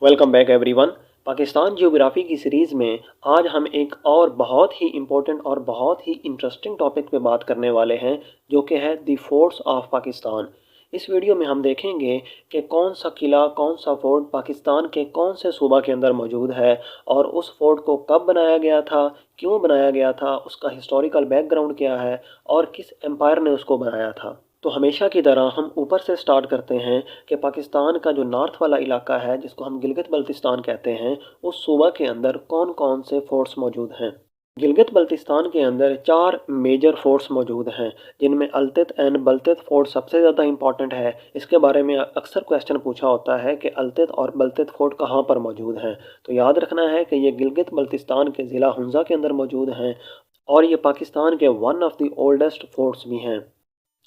Welcome back everyone. Pakistan geography की series में आज हम एक और बहुत ही इम्पोर्टेंट और बहुत ही इंटरेस्टिंग टॉपिक पे बात करने वाले हैं, जो कि है दी फोर्ट्स ऑफ पाकिस्तान। इस वीडियो में हम देखेंगे कि कौन सा किला, कौन सा फोर्ट पाकिस्तान के कौन से सूबा के अंदर मौजूद है और उस फोर्ट को कब बनाया गया था, क्यों बनाया गया था, उसका हिस्टोरिकल बैकग्राउंड क्या है और किस एम्पायर ने उसको बनाया था। तो हमेशा की तरह हम ऊपर से स्टार्ट करते हैं कि पाकिस्तान का जो नॉर्थ वाला इलाका है, जिसको हम गिलगित बल्तिस्तान कहते हैं, उस सूबा के अंदर कौन कौन से फोर्ट्स मौजूद हैं। गिलगित बल्तिस्तान के अंदर 4 मेजर फोर्ट्स मौजूद हैं, जिनमें अल्तित एंड बल्तित फोर्ट सबसे ज़्यादा इंपॉर्टेंट है। इसके बारे में अक्सर क्वेश्चन पूछा होता है कि अल्तित और बल्तित फोर्ट कहाँ पर मौजूद हैं। तो याद रखना है कि ये गिलगित बल्तिस्तान के ज़िला हुंज़ा के अंदर मौजूद हैं और ये पाकिस्तान के one of the oldest forts भी हैं।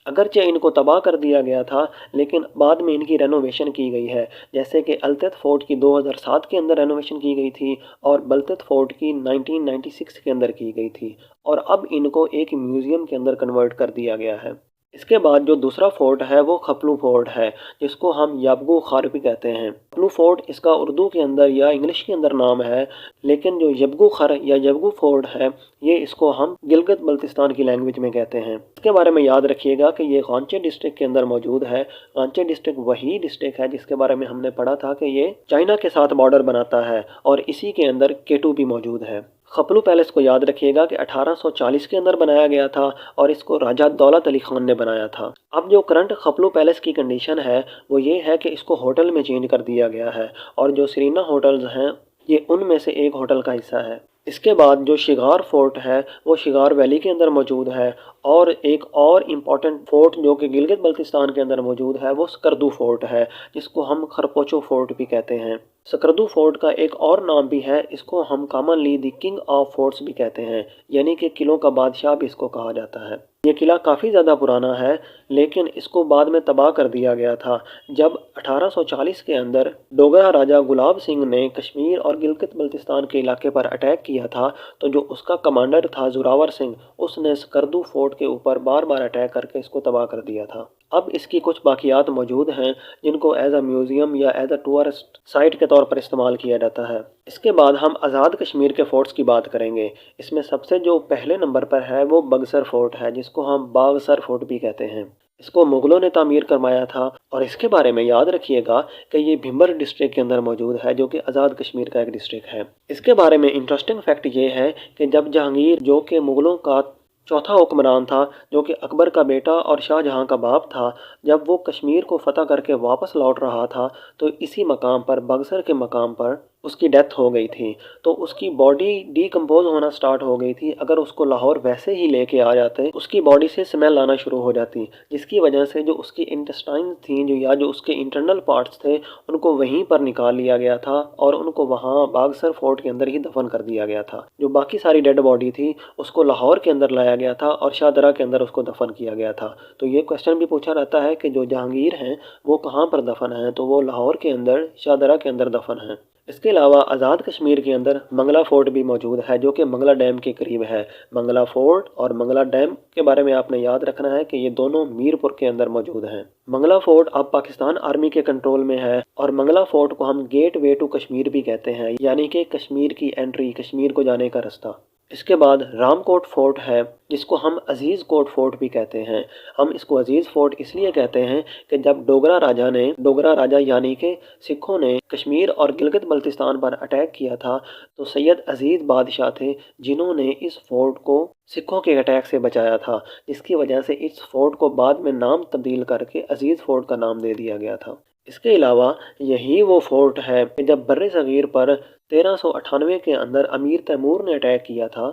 अगरचे इनको तबाह कर दिया गया था, लेकिन बाद में इनकी रेनोवेशन की गई है। जैसे कि अल्तित फ़ोर्ट की 2007 के अंदर रेनोवेशन की गई थी और बल्तित फ़ोर्ट की 1996 के अंदर की गई थी, और अब इनको एक म्यूज़ियम के अंदर कन्वर्ट कर दिया गया है। इसके बाद जो दूसरा फोर्ट है वो खपलू फोर्ट है, जिसको हम याबगो खार भी कहते हैं। खपलू फोर्ट इसका उर्दू के अंदर या इंग्लिश के अंदर नाम है, लेकिन जो यबगू खर या यबगू फोर्ट है, ये इसको हम गिलगित बल्तिस्तान की लैंग्वेज में कहते हैं। इसके बारे में याद रखिएगा कि ये गांचे डिस्ट्रिक्ट के अंदर मौजूद है। गांचे डिस्ट्रिक्ट वही डिस्ट्रिक्ट है जिसके बारे में हमने पढ़ा था कि ये चाइना के साथ बॉर्डर बनाता है, और इसी के अंदर केटू भी मौजूद है। खपलू पैलेस को याद रखिएगा कि 1840 के अंदर बनाया गया था और इसको राजा दौलत अली खान ने बनाया था। अब जो करंट खपलू पैलेस की कंडीशन है वो ये है कि इसको होटल में चेंज कर दिया गया है, और जो सीरीना होटल्स हैं ये उनमें से एक होटल का हिस्सा है। इसके बाद जो शिगार फोर्ट है वो शिगार वैली के अंदर मौजूद है, और एक और इम्पॉर्टेंट फोर्ट जो कि गिलगित बल्तिस्तान के अंदर मौजूद है वो स्कर्दू फोर्ट है, जिसको हम खरपोचो फोर्ट भी कहते हैं। स्कर्दू फोर्ट का एक और नाम भी है, इसको हम commonly the king of forts भी कहते हैं, यानी कि किलों का बादशाह भी इसको कहा जाता है। ये किला काफ़ी ज़्यादा पुराना है, लेकिन इसको बाद में तबाह कर दिया गया था जब 1840 के अंदर डोगरा राजा गुलाब सिंह ने कश्मीर और गिलगित बल्तिस्तान के इलाके पर अटैक किया था। तो जो उसका कमांडर था जोरावर सिंह, उसने स्कर्दू फोर्ट के ऊपर बार बार अटैक करके इसको तबाह कर दिया था। अब इसकी कुछ बाकियात मौजूद हैं जिनको एज अ म्यूज़ियम या एज अ टूरिस्ट साइट के तौर पर इस्तेमाल किया जाता है। इसके बाद हम आज़ाद कश्मीर के फोर्ट्स की बात करेंगे। इसमें सबसे जो पहले नंबर पर है वो बगसर फोर्ट है, जिसको हम बागसर फोर्ट भी कहते हैं। इसको मुगलों ने तामीर करवाया था, और इसके बारे में याद रखिएगा कि ये भिंबर डिस्ट्रिक्ट के अंदर मौजूद है, जो कि आज़ाद कश्मीर का एक डिस्ट्रिक्ट है। इसके बारे में इंटरेस्टिंग फैक्ट ये है कि जब जहांगीर, जो कि मुगलों का चौथा हुक्मरान था, जो कि अकबर का बेटा और शाहजहां का बाप था, जब वो कश्मीर को फतह करके वापस लौट रहा था, तो इसी मकाम पर, बगसर के मकाम पर उसकी डेथ हो गई थी। तो उसकी बॉडी डीकम्पोज होना स्टार्ट हो गई थी। अगर उसको लाहौर वैसे ही लेके आ जाते, उसकी बॉडी से स्मेल आना शुरू हो जाती, जिसकी वजह से जो उसकी इंटेस्टाइन थी, जो उसके इंटरनल पार्ट्स थे, उनको वहीं पर निकाल लिया गया था और उनको वहाँ बागसर फोर्ट के अंदर ही दफन कर दिया गया था। जो बाकी सारी डेड बॉडी थी उसको लाहौर के अंदर लाया गया था और शाहदरा के अंदर उसको दफन किया गया था। तो ये क्वेश्चन भी पूछा रहता है कि जो जहांगीर हैं वो कहाँ पर दफन हैं, तो वो लाहौर के अंदर, शाहदरा के अंदर दफन हैं। इसके अलावा आज़ाद कश्मीर के अंदर मंगला फोर्ट भी मौजूद है, जो कि मंगला डैम के करीब है। मंगला फोर्ट और मंगला डैम के बारे में आपने याद रखना है कि ये दोनों मीरपुर के अंदर मौजूद हैं। मंगला फोर्ट अब पाकिस्तान आर्मी के कंट्रोल में है, और मंगला फोर्ट को हम गेट वे टू कश्मीर भी कहते हैं, यानी कि कश्मीर की एंट्री, कश्मीर को जाने का रास्ता। इसके बाद रामकोट फोर्ट है, जिसको हम अजीज़ कोट फोर्ट भी कहते हैं। हम इसको अजीज़ फोर्ट इसलिए कहते हैं कि जब डोगरा राजा यानी कि सिखों ने कश्मीर और गिलगित बल्तिस्तान पर अटैक किया था, तो सैयद अजीज़ बादशाह थे जिन्होंने इस फोर्ट को सिखों के अटैक से बचाया था, जिसकी वजह से इस फोर्ट को बाद में नाम तब्दील करके अजीज़ फोर्ट का नाम दे दिया गया था। इसके अलावा यही वो फोर्ट है कि जब बर्रे सगीर पर 1398 के अंदर अमीर तैमूर ने अटैक किया था,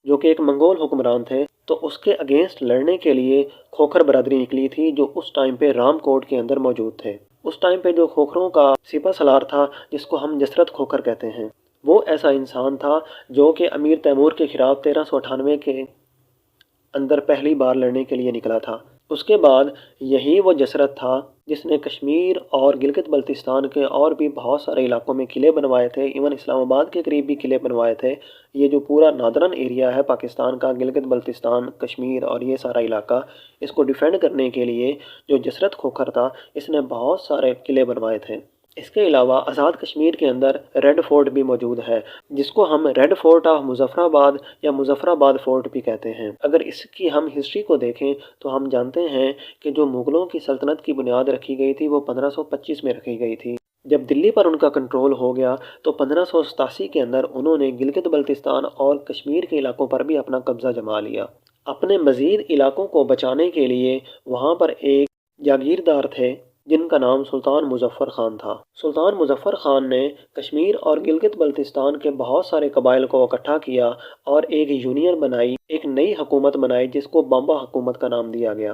जो कि एक मंगोल हुक्मरान थे, तो उसके अगेंस्ट लड़ने के लिए खोखर बरादरी निकली थी, जो उस टाइम पे रामकोट के अंदर मौजूद थे। उस टाइम पे जो खोखरों का सिपा सलार था, जिसको हम जसरत खोखर कहते हैं, वो ऐसा इंसान था जो कि अमीर तैमूर के खिलाफ 1398 के अंदर पहली बार लड़ने के लिए निकला था। उसके बाद यही वो जसरत था जिसने कश्मीर और गिलगित बल्तिस्तान के और भी बहुत सारे इलाकों में किले बनवाए थे, इवन इस्लामाबाद के करीब भी किले बनवाए थे। ये जो पूरा नादरन एरिया है पाकिस्तान का, गिलगित बल्तिस्तान, कश्मीर और ये सारा इलाका, इसको डिफेंड करने के लिए जो जसरत खोखर था, इसने बहुत सारे किले बनवाए थे। اس کے علاوہ آزاد کشمیر کے اندر ریڈ فورٹ بھی موجود ہے، جس کو ہم ریڈ فورٹ آف مظفر آباد یا مظفر آباد فورٹ بھی کہتے ہیں۔ اگر اس کی ہم ہسٹری کو دیکھیں تو ہم جانتے ہیں کہ جو مغلوں کی سلطنت کی بنیاد رکھی گئی تھی وہ 1525 میں رکھی گئی تھی۔ جب دلی پر ان کا کنٹرول ہو گیا تو 1587 کے اندر انہوں نے گلگت بلتستان اور کشمیر کے علاقوں پر بھی اپنا قبضہ جما لیا۔ اپنے مزید علاقوں کو بچانے کے لیے وہاں پر ایک جاگیردار تھے جن کا نام سلطان مظفر خان تھا۔ سلطان مظفر خان نے کشمیر اور گلگت بلتستان کے بہت سارے قبائل کو اکٹھا کیا اور ایک یونین بنائی، ایک نئی حکومت بنائی جس کو بامبا حکومت کا نام دیا گیا۔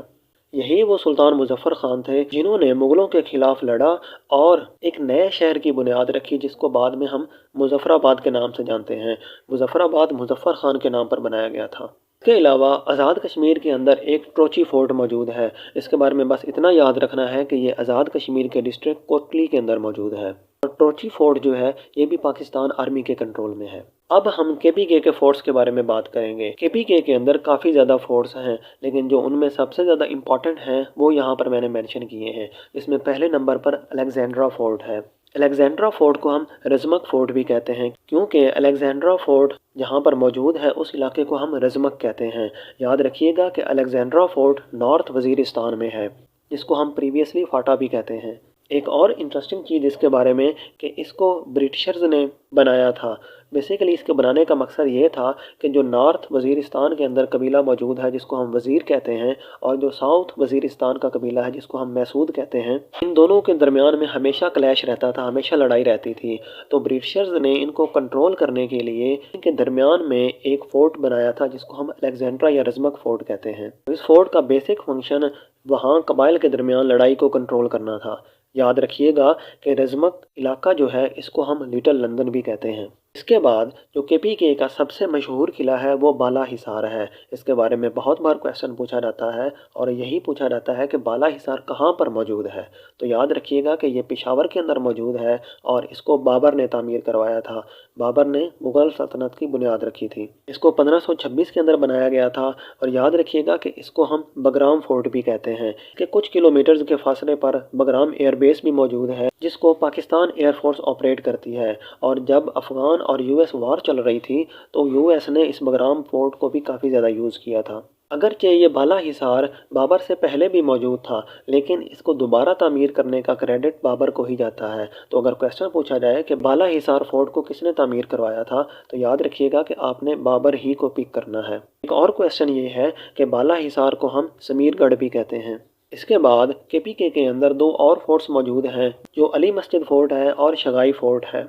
یہی وہ سلطان مظفر خان تھے جنہوں نے مغلوں کے خلاف لڑا اور ایک نئے شہر کی بنیاد رکھی جس کو بعد میں ہم مظفر آباد کے نام سے جانتے ہیں۔ مظفر آباد مظفر خان کے نام پر بنایا گیا تھا۔ اس کے علاوہ آزاد کشمیر کے اندر ایک ٹروچی فورٹ موجود ہے۔ اس کے بارے میں بس اتنا یاد رکھنا ہے کہ یہ آزاد کشمیر کے ڈسٹرکٹ کوٹلی کے اندر موجود ہے، اور ٹروچی فورٹ جو ہے یہ بھی پاکستان آرمی کے کنٹرول میں ہے۔ اب ہم کے پی کے فورٹس کے بارے میں بات کریں گے۔ کے پی کے اندر کافی زیادہ فورٹس ہیں، لیکن جو ان میں سب سے زیادہ امپورٹنٹ ہیں وہ یہاں پر میں نے مینشن کیے ہیں۔ اس میں پہلے نمبر پر الیگزینڈرا فورٹ ہے۔ الیگزینڈرا فورٹ کو ہم رزمک فورٹ بھی کہتے ہیں، کیونکہ الیگزینڈرا فورٹ جہاں پر موجود ہے اس علاقے کو ہم رزمک کہتے ہیں۔ یاد رکھیے گا کہ الیگزینڈرا فورٹ نارتھ وزیرستان میں ہے، جس کو ہم پریویسلی فاٹا بھی کہتے ہیں۔ ایک اور انٹرسٹنگ چیز اس کے بارے میں کہ اس کو برٹشرز نے بنایا تھا۔ بیسیکلی اس کے بنانے کا مقصد یہ تھا کہ جو نارتھ وزیرستان کے اندر قبیلہ موجود ہے جس کو ہم وزیر کہتے ہیں، اور جو ساؤتھ وزیرستان کا قبیلہ ہے جس کو ہم محسود کہتے ہیں، ان دونوں کے درمیان میں ہمیشہ کلیش رہتا تھا، ہمیشہ لڑائی رہتی تھی۔ تو برٹشرز نے ان کو کنٹرول کرنے کے لیے ان کے درمیان میں ایک فورٹ بنایا تھا جس کو ہم الیگزینڈرا یا رزمک فورٹ کہتے ہیں۔ اس فورٹ کا بیسک فنکشن وہاں قبائل کے درمیان لڑائی کو کنٹرول کرنا تھا۔ یاد رکھیے گا کہ رزمک علاقہ جو ہے اس کو ہم لٹل لندن بھی کہتے ہیں۔ اس کے بعد جو کے پی کے کا سب سے مشہور قلعہ ہے وہ بالا حصار ہے۔ اس کے بارے میں بہت بار کویسچن پوچھا جاتا ہے، اور یہی پوچھا جاتا ہے کہ بالا حصار کہاں پر موجود ہے۔ تو یاد رکھیے گا کہ یہ پشاور کے اندر موجود ہے، اور اس کو بابر نے تعمیر کروایا تھا۔ بابر نے مغل سلطنت کی بنیاد رکھی تھی۔ اس کو 1526 کے اندر بنایا گیا تھا، اور یاد رکھیے گا کہ اس کو ہم بگرام فورٹ بھی کہتے ہیں کہ کچھ کلومیٹرز کے فاصلے پر بگرام ایئر بیس بھی موجود ہے جس کو پاکستان ایئر فورس آپریٹ کرتی ہے۔ اور جب افغان اور یو ایس وار چل رہی تھی تو یو ایس نے اس بگرام فورٹ کو بھی کافی زیادہ یوز کیا تھا۔ اگرچہ یہ بالا حصار بابر سے پہلے بھی موجود تھا، لیکن اس کو دوبارہ تعمیر کرنے کا کریڈٹ بابر کو ہی جاتا ہے۔ تو اگر کویسچن پوچھا جائے کہ بالا حصار فورٹ کو کس نے تعمیر کروایا تھا، تو یاد رکھیے گا کہ آپ نے بابر ہی کو پک کرنا ہے۔ ایک اور کویسچن یہ ہے کہ بالا حصار کو ہم سمیر گڑھ بھی کہتے ہیں۔ اس کے بعد کے پی کے اندر دو اور فورٹس موجود ہیں جو علی مسجد فورٹ ہے اور شگائی فورٹ ہے۔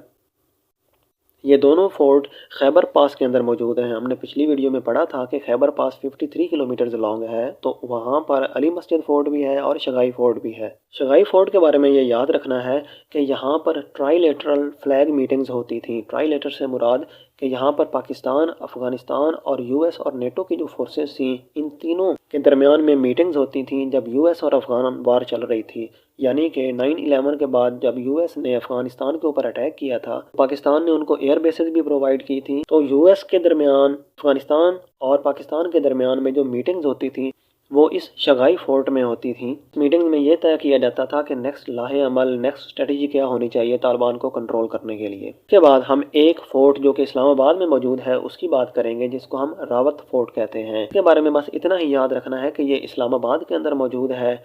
یہ دونوں فورٹ خیبر پاس کے اندر موجود ہیں۔ ہم نے پچھلی ویڈیو میں پڑھا تھا کہ خیبر پاس 53 کلومیٹرز لانگ ہے، تو وہاں پر علی مسجد فورٹ بھی ہے اور شگائی فورٹ بھی ہے۔ شگائی فورٹ کے بارے میں یہ یاد رکھنا ہے کہ یہاں پر ٹرائی لیٹرل فلیگ میٹنگز ہوتی تھیں۔ ٹرائی لیٹر سے مراد کہ یہاں پر پاکستان، افغانستان اور یو ایس اور نیٹو کی جو فورسز تھیں ان تینوں کے درمیان میں میٹنگز ہوتی تھیں جب یو ایس اور افغان وار چل رہی تھی۔ یعنی کہ 9/11 کے بعد جب یو ایس نے افغانستان کے اوپر اٹیک کیا تھا، پاکستان نے ان کو ایئر بیسز بھی پرووائڈ کی تھی، تو یو ایس کے درمیان، افغانستان اور پاکستان کے درمیان میں جو میٹنگز ہوتی تھیں وہ اس شگائی فورٹ میں ہوتی تھیں۔ میٹنگ میں یہ طے کیا جاتا تھا کہ نیکسٹ لاہ عمل، نیکسٹ اسٹریٹجی کیا ہونی چاہیے طالبان کو کنٹرول کرنے کے لیے۔ اس کے بعد ہم ایک فورٹ جو کہ اسلام آباد میں موجود ہے اس کی بات کریں گے جس کو ہم راوت فورٹ کہتے ہیں۔ اس کے بارے میں بس اتنا ہی یاد رکھنا ہے کہ یہ اسلام آباد کے اندر موجود ہے۔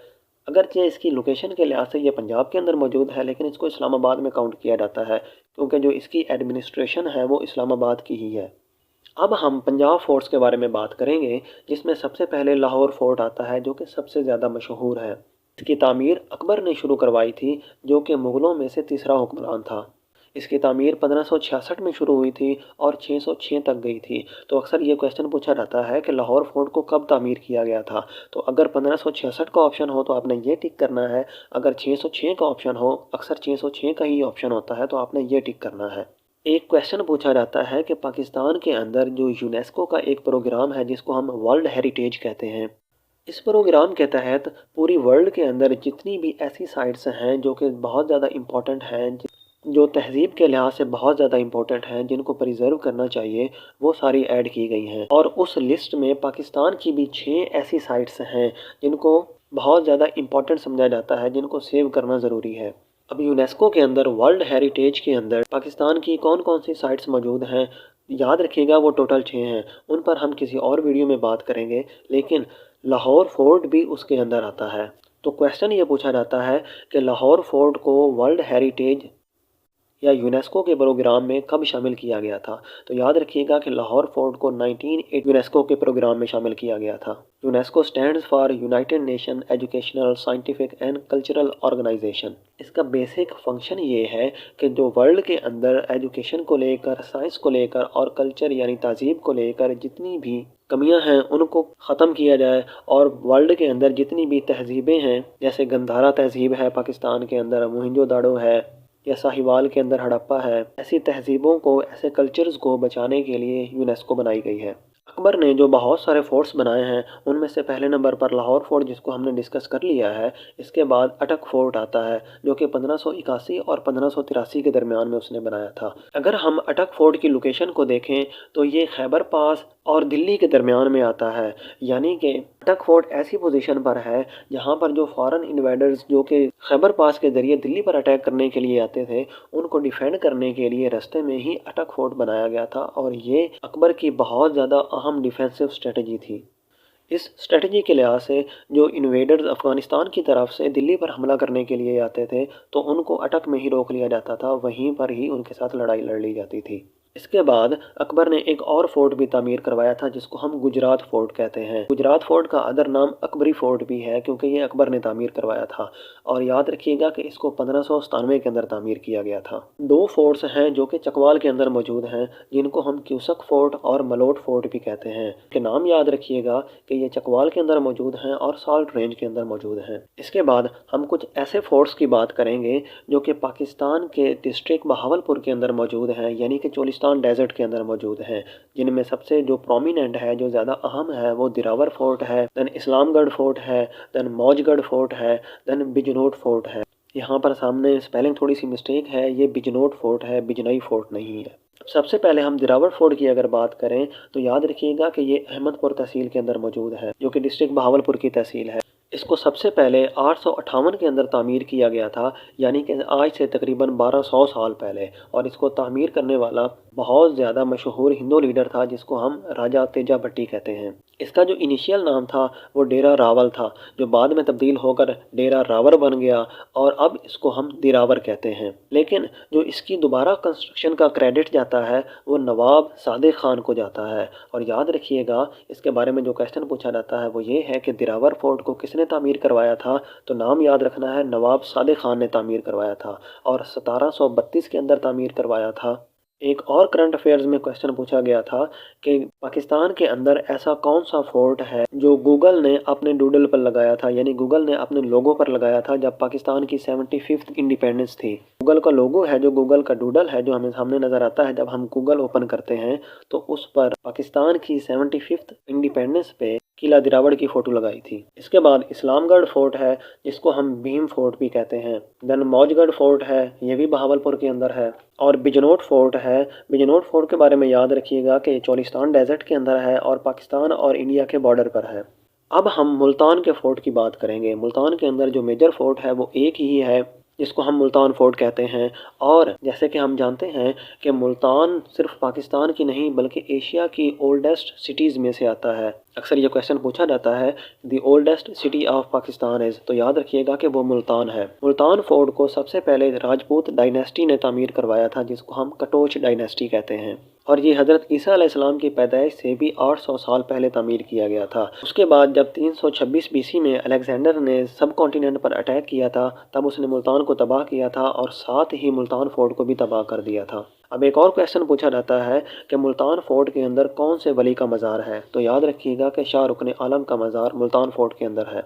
اگرچہ اس کی لوکیشن کے لحاظ سے یہ پنجاب کے اندر موجود ہے، لیکن اس کو اسلام آباد میں کاؤنٹ کیا جاتا ہے کیونکہ جو اس کی ایڈمنسٹریشن ہے وہ اسلام آباد کی ہی ہے۔ اب ہم پنجاب فورٹس کے بارے میں بات کریں گے، جس میں سب سے پہلے لاہور فورٹ آتا ہے جو کہ سب سے زیادہ مشہور ہے۔ اس کی تعمیر اکبر نے شروع کروائی تھی جو کہ مغلوں میں سے تیسرا حکمران تھا۔ اس کی تعمیر 1566 میں شروع ہوئی تھی اور 606 تک گئی تھی۔ تو اکثر یہ کویسچن پوچھا جاتا ہے کہ لاہور فورٹ کو کب تعمیر کیا گیا تھا، تو اگر 1566 کا آپشن ہو تو آپ نے یہ ٹک کرنا ہے، اگر 606 کا آپشن ہو، اکثر 606 کا ہی آپشن ہوتا ہے، تو آپ نے یہ ٹک کرنا ہے۔ ایک کویسچن پوچھا جاتا ہے کہ پاکستان کے اندر جو یونیسکو کا ایک پروگرام ہے جس کو ہم ورلڈ ہیریٹیج کہتے ہیں، اس پروگرام کے تحت پوری ورلڈ کے اندر جتنی بھی ایسی سائٹس ہیں جو کہ بہت زیادہ امپورٹنٹ ہیں، جو تہذیب کے لحاظ سے بہت زیادہ امپورٹنٹ ہیں، جن کو پریزرو کرنا چاہیے، وہ ساری ایڈ کی گئی ہیں۔ اور اس لسٹ میں پاکستان کی بھی 6 ایسی سائٹس ہیں جن کو بہت زیادہ امپورٹنٹ سمجھا جاتا ہے، جن کو سیو کرنا ضروری ہے۔ अब यूनेस्को के अंदर वर्ल्ड हेरिटेज के अंदर पाकिस्तान की कौन कौन सी साइट्स मौजूद हैं, याद रखिएगा वो टोटल 6 हैं। उन पर हम किसी और वीडियो में बात करेंगे, लेकिन लाहौर फोर्ट भी उसके अंदर आता है। तो क्वेश्चन ये पूछा जाता है कि लाहौर फोर्ट को वर्ल्ड हेरिटेज या यूनेस्को के प्रोग्राम में कब शामिल किया गया था। तो याद रखिएगा कि लाहौर फोर्ट को 1980 यूनेस्को के प्रोग्राम में शामिल किया गया था। UNESCO stands for united nation educational scientific and cultural organisation. इसका बेसिक फंक्शन ये है कि जो वर्ल्ड के अंदर एजुकेशन को लेकर, साइंस को लेकर और कल्चर यानी तहजीब को लेकर जितनी भी कमियां हैं उनको ख़त्म किया जाए, और वर्ल्ड के अंदर जितनी भी तहजीबें हैं, जैसे गंधारा तहजीब है पाकिस्तान के अंदर, मोहनजो दाड़ो है, या साहिवाल के अंदर हड़प्पा है, ऐसी तहजीबों को, ऐसे कल्चर्स को बचाने के लिए यूनेस्को बनाई गई है। अकबर ने जो बहुत सारे फोर्ट्स बनाए हैं उनमें से पहले नंबर पर लाहौर फोर्ट, जिसको हमने डिस्कस कर लिया है। इसके बाद अटक फोर्ट आता है जो कि 1581 और 1583 के दरमियान में उसने बनाया था। अगर हम अटक फोर्ट की लोकेशन को देखें तो ये खैबर पास और दिल्ली के दरमियान में आता है, यानी कि अटक फोर्ट ऐसी पोजीशन पर है जहाँ पर जो फॉरेन इन्वेडर्स जो कि खैबर पास के ज़रिए दिल्ली पर अटैक करने के लिए आते थे, उनको डिफेंड करने के लिए रास्ते में ही अटक फोर्ट बनाया गया था, और ये अकबर की बहुत ज़्यादा अहम डिफेंसिव स्ट्रेटजी थी। इस स्ट्रेटजी के लिहाज से जो इन्वेडर्स अफ़गानिस्तान की तरफ से दिल्ली पर हमला करने के लिए आते थे तो उनको अटक में ही रोक लिया जाता था, वहीं पर ही उनके साथ लड़ाई लड़ ली जाती थी। इसके बाद अकबर ने एक और फोर्ट भी तामीर करवाया था जिसको हम गुजरात फोर्ट कहते हैं। गुजरात फोर्ट का अदर नाम अकबरी फोर्ट भी है क्योंकि ये अकबर ने तामीर करवाया था, और याद रखिएगा कि इसको 1597 के अंदर तामीर किया गया था। दो फोर्ट्स हैं जो कि चकवाल के अंदर मौजूद हैं, जिनको हम क्यूसक फोर्ट और मलोट फोर्ट भी कहते हैं। के नाम याद रखिएगा कि ये चकवाल के अंदर मौजूद हैं और साल्ट रेंज के अंदर मौजूद हैं। इसके बाद हम कुछ ऐसे फोर्ट्स की बात करेंगे जो कि पाकिस्तान के डिस्ट्रिक्ट बहावलपुर के अंदर मौजूद हैं, यानी कि चोलिस्तान डेजर्ट के अंदर मौजूद हैं, जिनमें सबसे जो प्रोमिनेंट है, जो ज़्यादा अहम है, वो दिरावर फोर्ट है, देन इस्लामगढ़ फोर्ट है, देन मौजगढ़ फोर्ट है, देन बिजनौर फोर्ट है। यहाँ पर सामने स्पेलिंग थोड़ी सी मिस्टेक है, ये बिजनौर फोर्ट है, बिजनई फोर्ट नहीं है। सबसे पहले हम दिरावर फोर्ट की अगर बात करें तो याद रखिएगा कि ये अहमदपुर तहसील के अंदर मौजूद है, जो कि डिस्ट्रिक्ट बहावलपुर की तहसील है। इसको सबसे पहले 858 के अंदर तामीर किया गया था, यानी कि आज से तकरीबन 1200 साल पहले, और इसको तामीर करने वाला बहुत ज़्यादा मशहूर हिंदू लीडर था जिसको हम राजा तेजा भट्टी कहते हैं। इसका जो इनिशियल नाम था वो डेरा रावल था, जो बाद में तब्दील होकर डेरा रावर बन गया, और अब इसको हम दिरावर कहते हैं। लेकिन जो इसकी दोबारा कंस्ट्रक्शन का क्रेडिट जाता है वो नवाब सादिक खान को जाता है। और याद रखिएगा इसके बारे में जो क्वेश्चन पूछा जाता है वो ये है कि दिरावर फोर्ट को किसने तामीर करवाया था, तो नाम याद रखना है, नवाब सादिक खान ने तामीर करवाया था, और 1732 के अंदर तामीर करवाया था। एक और करंट अफेयर्स में क्वेश्चन पूछा गया था कि पाकिस्तान के अंदर ऐसा कौन सा फोर्ट है जो गूगल ने अपने डूडल पर लगाया था, यानी गूगल ने अपने लोगो पर लगाया था जब पाकिस्तान की 75th इंडिपेंडेंस थी। गूगल का लोगो है, जो गूगल का डूडल है, जो हमें सामने नज़र आता है जब हम गूगल ओपन करते हैं, तो उस पर पाकिस्तान की 75th इंडिपेंडेंस पे किला दिरावड़ की फ़ोटो लगाई थी। इसके बाद इस्लामगढ़ फोर्ट है जिसको हम भीम फोर्ट भी कहते हैं। देन मौजगढ़ फोर्ट है, ये भी बहावलपुर के अंदर है। और बिजनौर फोर्ट है। बिजनौर फोर्ट के बारे में याद रखिएगा कि चोलिस्तान डेजर्ट के अंदर है और पाकिस्तान और इंडिया के बॉर्डर पर है। अब हम मुल्तान के फ़ोर्ट की बात करेंगे। मुल्तान के अंदर जो मेजर फ़ोर्ट है वो एक ही है जिसको हम मुल्तान फ़ोर्ट कहते हैं। और जैसे कि हम जानते हैं कि मुल्तान सिर्फ पाकिस्तान की नहीं बल्कि एशिया की ओल्डेस्ट सिटीज़ में से आता है। अक्सर ये क्वेश्चन पूछा जाता है the oldest city of Pakistan is, तो याद रखिएगा कि वो मुल्तान है। मुल्तान फ़ोर्ट को सबसे पहले राजपूत डायनेस्टी ने तामीर करवाया था जिसको हम कटोच डायनेस्टी कहते हैं, और ये हज़रत ईसा अलैहिस्सलाम की पैदाइश से भी 800 साल पहले तामीर किया गया था। उसके बाद जब 326 बीसी में अलेक्जेंडर ने सब कॉन्टिनेंट पर अटैक किया था तब उसने मुल्तान को तबाह किया था और साथ ही मुल्तान फ़ोर्ट को भी तबाह कर दिया था। अब एक और क्वेश्चन पूछा जाता है कि मुल्तान फ़ोर्ट के अंदर कौन से वली का मज़ार है, तो याद रखिएगा कि शाह रुकन आलम का मज़ार मुल्तान फ़ोर्ट के अंदर है।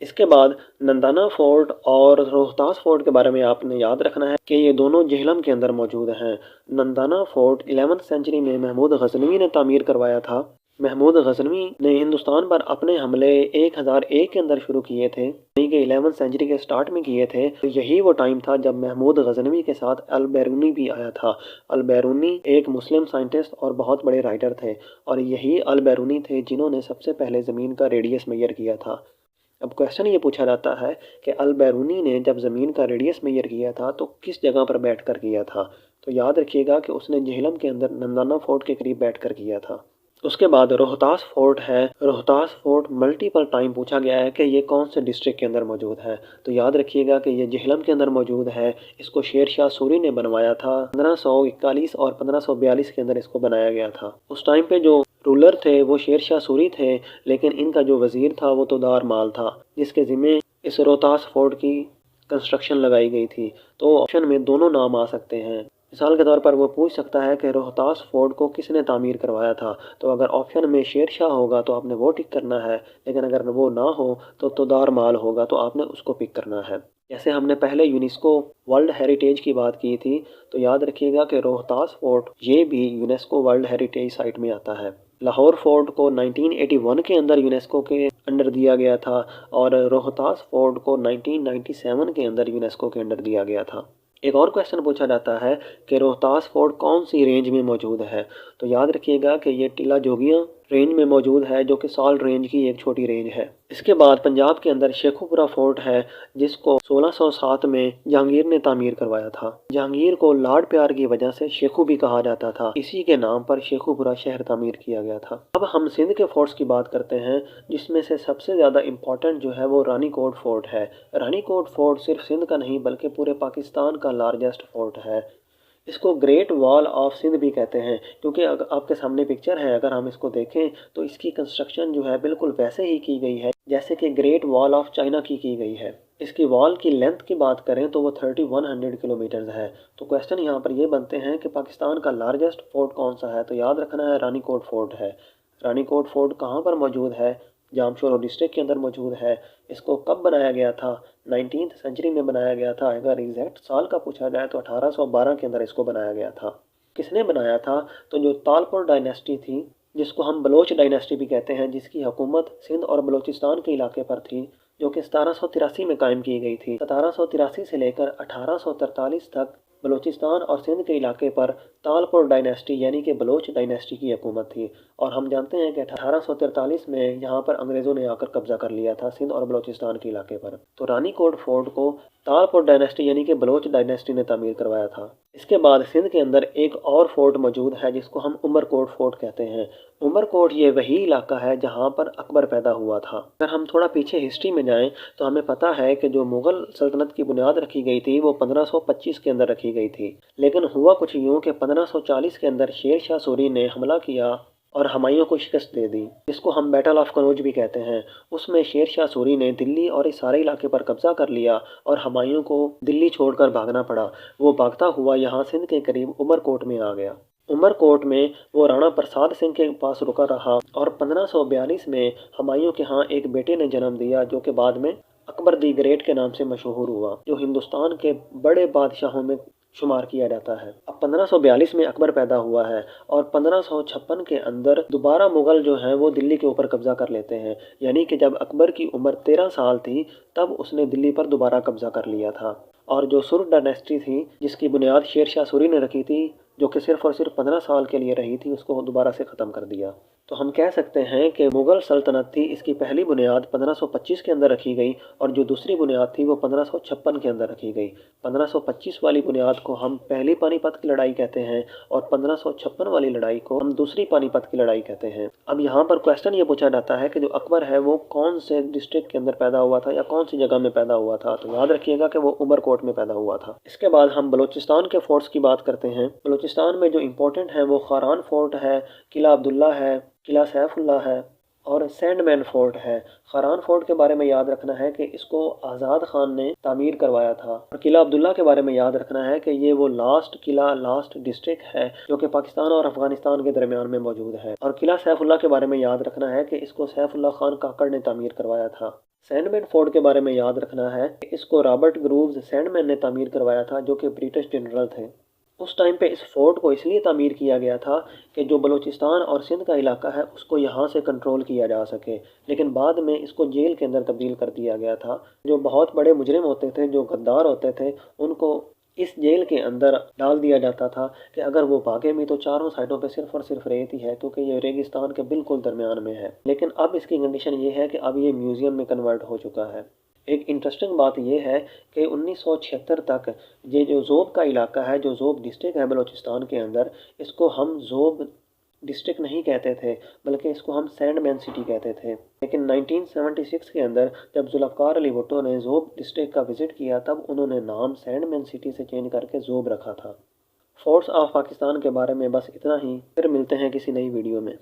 इसके बाद नंदाना फ़ोर्ट और रोहतास फ़ोर्ट के बारे में आपने याद रखना है कि ये दोनों जेहलम के अंदर मौजूद हैं। नंदाना फ़ोर्ट 11वीं सेंचुरी में महमूद गज़नवी ने तामीर करवाया था। महमूद गज़नवी ने हिंदुस्तान पर अपने हमले 1001 के अंदर शुरू किए थे, यानी कि 11वीं सेंचुरी के स्टार्ट में किए थे। तो यही वो टाइम था जब महमूद गज़नवी के साथ अल बैरूनी भी आया था। अल बैरूनी एक मुस्लिम साइंटिस्ट और बहुत बड़े राइटर थे, और यही अल बैरूनी थे जिन्होंने सबसे पहले ज़मीन का रेडियस मेजर किया था। अब क्वेश्चन ये पूछा जाता है कि अल-बैरूनी ने जब ज़मीन का रेडियस मेजर किया था तो किस जगह पर बैठकर किया था? तो याद रखिएगा कि उसने झेलम के अंदर नंदाना फोर्ट के करीब बैठकर किया था। उसके बाद रोहतास फोर्ट है। रोहतास फोर्ट मल्टीपल टाइम पूछा गया है कि ये कौन से डिस्ट्रिक्ट के अंदर मौजूद है। तो याद रखिएगा कि ये झेलम के अंदर मौजूद है। इसको शेर शाह सूरी ने बनवाया था। 1541 और 1542 के अंदर इसको बनाया गया था। उस टाइम पे जो रूलर थे वो शेर शाह सूरी थे, लेकिन इनका जो वज़ीर था वो तोदार माल था, जिसके ज़िम्मे इस रोहतास फोर्ट की कंस्ट्रक्शन लगाई गई थी। तो ऑप्शन में दोनों नाम आ सकते हैं। मिसाल के तौर पर वो पूछ सकता है कि रोहतास फोर्ट को किसने तामीर करवाया था। तो अगर ऑप्शन में शेर शाह होगा तो आपने वो टिक करना है, लेकिन अगर वो ना हो तो तोदार माल होगा तो आपने उसको पिक करना है। जैसे हमने पहले यूनेस्को वर्ल्ड हेरिटेज की बात की थी, तो याद रखिएगा कि रोहतास फोर्ट ये भी यूनेस्को वर्ल्ड हेरिटेज साइट में आता है। लाहौर फोर्ट को 1981 के अंदर यूनेस्को के अंडर दिया गया था और रोहतास फोर्ट को 1997 के अंदर यूनेस्को के अंडर दिया गया था। एक और क्वेश्चन पूछा जाता है कि रोहतास फोर्ट कौन सी रेंज में मौजूद है। तो याद रखिएगा कि ये टीला जोगियां रेंज में मौजूद है, जो कि साल्ट रेंज की एक छोटी रेंज है। इसके बाद पंजाब के अंदर शेखुपुरा फोर्ट है, जिसको 1607 में जहांगीर ने तामीर करवाया था। जहांगीर को लाड प्यार की वजह से शेखू भी कहा जाता था, इसी के नाम पर शेखुपुरा शहर तामीर किया गया था। अब हम सिंध के फोर्ट्स की बात करते हैं, जिसमें से सबसे ज़्यादा इम्पोर्टेंट जो है वो रानीकोट फोर्ट है। रानीकोट फोर्ट सिर्फ सिंध का नहीं बल्कि पूरे पाकिस्तान का लार्जेस्ट फोर्ट है। इसको ग्रेट वॉल ऑफ सिंध भी कहते हैं, क्योंकि अगर आपके सामने पिक्चर है, अगर हम इसको देखें तो इसकी कंस्ट्रक्शन जो है बिल्कुल वैसे ही की गई है जैसे कि ग्रेट वॉल ऑफ चाइना की गई है। इसकी वॉल की लेंथ की बात करें तो वो 3100 किलोमीटर है। तो क्वेश्चन यहाँ पर ये बनते हैं कि पाकिस्तान का लार्जेस्ट फोर्ट कौन सा है। तो याद रखना है रानीकोट फोर्ट है। रानीकोट फोर्ट कहाँ पर मौजूद है? जामशोरो डिस्ट्रिक्ट के अंदर मौजूद है। इसको कब बनाया गया था? 19th सेंचुरी में बनाया गया था। अगर एग्जैक्ट साल का पूछा जाए तो 1812 के अंदर इसको बनाया गया था। किसने बनाया था? तो जो तालपुर डायनेस्टी थी, जिसको हम बलोच डायनेस्टी भी कहते हैं, जिसकी हुकूमत सिंध और बलोचिस्तान के इलाके पर थी, जो कि 1783 में कायम की गई थी। 1783 से लेकर 1843 तक बलूचिस्तान और सिंध के इलाके पर तालपुर डायनेस्टी यानी कि बलोच डायनेस्टी की हुकूमत थी। और हम जानते हैं कि 1843 में यहाँ पर अंग्रेज़ों ने आकर कब्जा कर लिया था सिंध और बलूचिस्तान के इलाके पर। तो रानीकोट फोर्ट को तालपुर डायनेस्टी यानी कि बलोच डायनेस्टी ने तामीर करवाया था। इसके बाद सिंध के अंदर एक और फोर्ट मौजूद है जिसको हम उमरकोट फोर्ट कहते हैं। उमरकोट ये वही इलाका है जहाँ पर अकबर पैदा हुआ था। अगर हम थोड़ा पीछे हिस्ट्री में जाएं तो हमें पता है कि जो मुग़ल सल्तनत की बुनियाद रखी गई थी वो 1525 के अंदर रखी गई थी, लेकिन हुआ कुछ यूँ कि 1540 के अंदर शेर शाह सूरी ने हमला किया और हुमायूं को शिकस्त दे दी, जिसको हम बैटल ऑफ कनौज भी कहते हैं। उसमें शेर शाह सूरी ने दिल्ली और इस सारे इलाके पर कब्जा कर लिया और हुमायूं को दिल्ली छोड़कर भागना पड़ा। वो भागता हुआ यहाँ सिंध के करीब उमरकोट में आ गया। उमरकोट में वो राणा प्रसाद सिंह के पास रुका रहा और 1542 में हुमायूं के यहाँ एक बेटे ने जन्म दिया, जो कि बाद में अकबर दी ग्रेट के नाम से मशहूर हुआ, जो हिंदुस्तान के बड़े बादशाहों में शुमार किया जाता है। अब 1542 में अकबर पैदा हुआ है और 1556 के अंदर दोबारा मुग़ल जो हैं वो दिल्ली के ऊपर कब्जा कर लेते हैं। यानी कि जब अकबर की उम्र 13 साल थी तब उसने दिल्ली पर दोबारा कब्जा कर लिया था। और जो सुर डायनेस्टी थी जिसकी बुनियाद शेर शाह सूरी ने रखी थी, जो कि सिर्फ और सिर्फ 15 साल के लिए रही थी, उसको दोबारा से ख़त्म कर दिया। तो हम कह सकते हैं कि मुग़ल सल्तनत थी, इसकी पहली बुनियाद 1525 के अंदर रखी गई और जो दूसरी बुनियाद थी वो 1556 के अंदर रखी गई। 1525 वाली बुनियाद को हम पहली पानीपत की लड़ाई कहते हैं और 1556 वाली लड़ाई को हम दूसरी पानीपत की लड़ाई कहते हैं। अब यहाँ पर क्वेश्चन ये पूछा जाता है कि जो अकबर है वो कौन से डिस्ट्रिक्ट के अंदर पैदा हुआ था या कौन सी जगह में पैदा हुआ था। तो याद रखिएगा कि वो उमरकोट में पैदा हुआ था। इसके बाद हम बलूचिस्तान के फोर्ट्स की बात करते हैं। बलूचिस्तान में जो इंपॉर्टेंट है वो खारान फोर्ट है, किला अब्दुल्ला है, किला सैफुल्ला है और सैंडमैन फोर्ट है। खारान फोर्ट के बारे में याद रखना है कि इसको आज़ाद खान ने तामीर करवाया था। और किला अब्दुल्ला के बारे में याद रखना है कि ये वो लास्ट किला, लास्ट डिस्ट्रिक्ट है जो कि पाकिस्तान और अफगानिस्तान के दरमियान में मौजूद है। और किला सैफुल्ला के बारे में याद रखना है कि इसको सैफुल्ला खान काकड़ ने तामीर करवाया था। सैंडमैन फोर्ट के बारे में याद रखना है कि इसको रॉबर्ट ग्रूव्स सैंडमैन ने तामीर करवाया था, जो कि ब्रिटिश जनरल थे। उस टाइम पे इस फोर्ट को इसलिए तामीर किया गया था कि जो बलूचिस्तान और सिंध का इलाका है उसको यहाँ से कंट्रोल किया जा सके, लेकिन बाद में इसको जेल के अंदर तब्दील कर दिया गया था। जो बहुत बड़े मुजरिम होते थे, जो गद्दार होते थे, उनको اس جیل کے اندر ڈال دیا جاتا تھا کہ اگر وہ بھاگے بھی تو چاروں سائڈوں پہ صرف اور صرف ریت ہی ہے، کیونکہ یہ ریگستان کے بالکل درمیان میں ہے۔ لیکن اب اس کی کنڈیشن یہ ہے کہ اب یہ میوزیم میں کنورٹ ہو چکا ہے۔ ایک انٹرسٹنگ بات یہ ہے کہ 1976 تک یہ جو زوب کا علاقہ ہے، جو زوب ڈسٹرکٹ ہے بلوچستان کے اندر، اس کو ہم زوب ڈسٹرکٹ نہیں کہتے تھے، بلکہ اس کو ہم سینڈ مین سٹی کہتے تھے۔ لیکن 1976 کے اندر جب ذوالفقار علی بھٹو نے زوب ڈسٹرکٹ کا وزٹ کیا، تب انہوں نے نام سینڈ مین سٹی سے چینج کر کے زوب رکھا تھا۔ فورٹس آف پاکستان کے بارے میں بس اتنا ہی، پھر ملتے ہیں کسی نئی ویڈیو میں۔